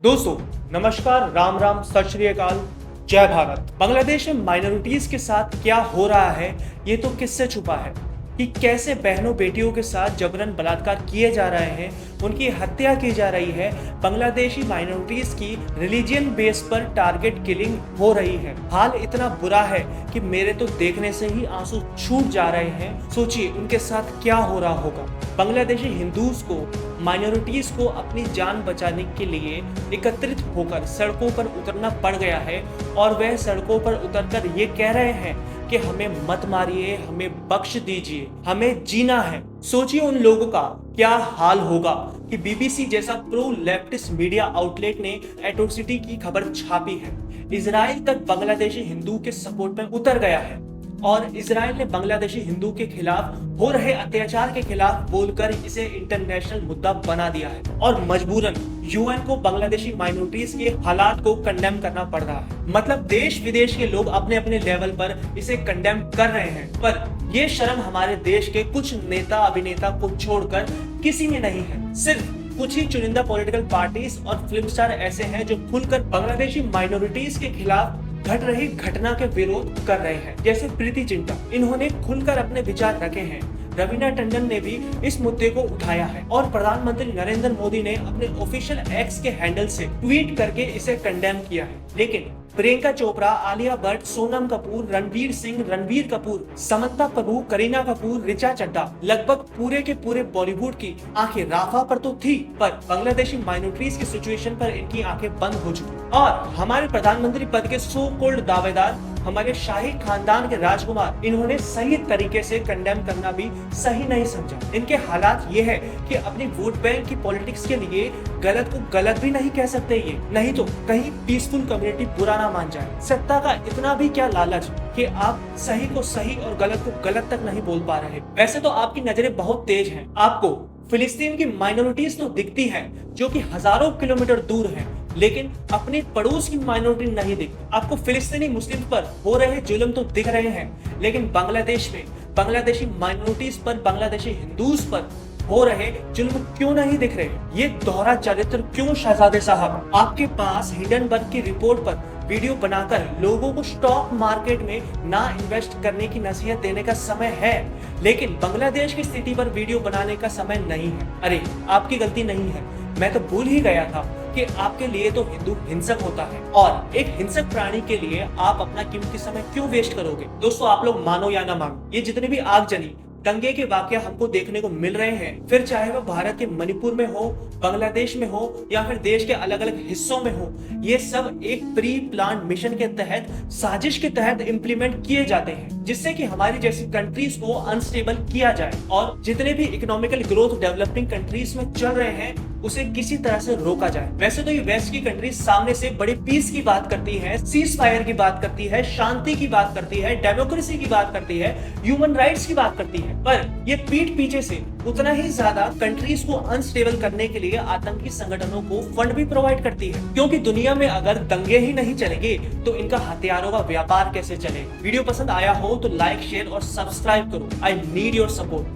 दोस्तों नमस्कार, राम राम, सत श्री अकाल, जय भारत। बांग्लादेश में माइनॉरिटीज के साथ क्या हो रहा है ये तो किससे छुपा है कि कैसे बहनों बेटियों के साथ जबरन बलात्कार किए जा रहे हैं, उनकी हत्या की जा रही है। बांग्लादेशी माइनॉरिटीज की रिलीजियन बेस पर टारगेट किलिंग हो रही है। हाल इतना बुरा है कि मेरे तो देखने से ही आंसू छूट जा रहे हैं। सोचिए उनके साथ क्या हो रहा होगा। बांग्लादेशी हिंदूज को, माइनॉरिटीज को अपनी जान बचाने के लिए एकत्रित होकर सड़कों पर उतरना पड़ गया है और वह सड़कों पर उतरकर ये कह रहे हैं कि हमें मत मारिए, हमें बख्श दीजिए, हमें जीना है। सोचिए उन लोगों का क्या हाल होगा कि बीबीसी जैसा प्रो लेफ्टिस्ट मीडिया आउटलेट ने एट्रोसिटी की खबर छापी है। इजराइल तक बांग्लादेशी हिंदू के सपोर्ट में उतर गया है और इजराइल ने बांग्लादेशी हिंदू के खिलाफ हो रहे अत्याचार के खिलाफ बोलकर इसे इंटरनेशनल मुद्दा बना दिया है और मजबूरन यूएन को बांग्लादेशी माइनॉरिटीज के हालात को कंडेम करना पड़ रहा है। मतलब देश विदेश के लोग अपने अपने लेवल पर इसे कंडेम कर रहे हैं, पर यह शर्म हमारे देश के कुछ नेता अभिनेता को छोड़कर किसी में नहीं है। सिर्फ कुछ ही चुनिंदा पॉलिटिकल पार्टीज और फिल्म स्टार ऐसे हैं जो खुलकर बांग्लादेशी माइनॉरिटीज के खिलाफ घट रही घटना के विरोध कर रहे हैं, जैसे प्रीति जिंटा। इन्होंने खुलकर अपने विचार रखे हैं। रवीना टंडन ने भी इस मुद्दे को उठाया है और प्रधानमंत्री नरेंद्र मोदी ने अपने ऑफिशियल एक्स के हैंडल से ट्वीट करके इसे कंडेम किया है। लेकिन प्रियंका चोपड़ा, आलिया भट्ट, सोनम कपूर, रणवीर सिंह, रणबीर कपूर, समंता कपूर, करीना कपूर, ऋचा चड्ढा, लगभग पूरे के पूरे बॉलीवुड की आंखें राफा पर तो थी, पर बांग्लादेशी माइनॉरिटीज की सिचुएशन पर इनकी आंखें बंद हो चुकी। और हमारे प्रधानमंत्री पद के सो कॉल्ड दावेदार, हमारे शाही खानदान के राजकुमार, इन्होंने सही तरीके से कंडेम करना भी सही नहीं समझा। इनके हालात ये है कि अपनी वोट बैंक की पॉलिटिक्स के लिए गलत को गलत भी नहीं कह सकते ये, नहीं तो कहीं पीसफुल कम्युनिटी बुरा ना मान जाए। सत्ता का इतना भी क्या लालच कि आप सही को सही और गलत को गलत तक नहीं बोल पा रहे। वैसे तो आपकी नजरें बहुत तेज हैं। आपको फिलिस्तीन की माइनॉरिटीज तो दिखती है जो कि हजारों किलोमीटर दूर है, लेकिन अपने पड़ोस की माइनॉरिटी नहीं दिखती। आपको फिलिस्तीनी मुस्लिम पर हो रहे जुल्म तो दिख रहे हैं, लेकिन बांग्लादेश में बांग्लादेशी माइनॉरिटीज पर, बांग्लादेशी हिंदूज पर हो रहे जुल्म क्यों नहीं दिख रहे? ये दोहरा चरित्र क्यों शहजादे साहब? आपके पास हिंडनबर्ग की रिपोर्ट पर वीडियो बनाकर लोगों को स्टॉक मार्केट में ना इन्वेस्ट करने की नसीहत देने का समय है, लेकिन बांग्लादेश की स्थिति पर वीडियो बनाने का समय नहीं है। अरे आपकी गलती नहीं है, मैं तो भूल ही गया था कि आपके लिए तो हिंदू हिंसक होता है और एक हिंसक प्राणी के लिए आप अपना कीमती समय क्यों वेस्ट करोगे? दोस्तों आप लोग मानो या ना मानो, ये जितने भी आगजनी दंगे के वाकया हमको देखने को मिल रहे हैं, फिर चाहे वो भारत के मणिपुर में हो, बांग्लादेश में हो या फिर देश के अलग अलग हिस्सों में हो, ये सब एक प्री प्लान मिशन के तहत, साजिश के तहत इम्प्लीमेंट किए जाते हैं, जिससे कि हमारी जैसी कंट्रीज को अनस्टेबल किया जाए और जितने भी इकोनॉमिकल ग्रोथ डेवलपिंग कंट्रीज में चल रहे हैं उसे किसी तरह से रोका जाए। वैसे तो ये वेस्ट की कंट्रीज सामने से बड़ी पीस की बात करती है, सीज फायर की बात करती है, शांति की बात करती है, डेमोक्रेसी की बात करती है, ह्यूमन राइट्स की बात करती है, पर ये पीठ पीछे से उतना ही ज्यादा कंट्रीज को अनस्टेबल करने के लिए आतंकी संगठनों को फंड भी प्रोवाइड करती है। क्योंकि दुनिया में अगर दंगे ही नहीं चलेंगे तो इनका हथियारों का व्यापार कैसे चलेगा? वीडियो पसंद आया हो तो लाइक, शेयर और सब्सक्राइब करो। I need your support.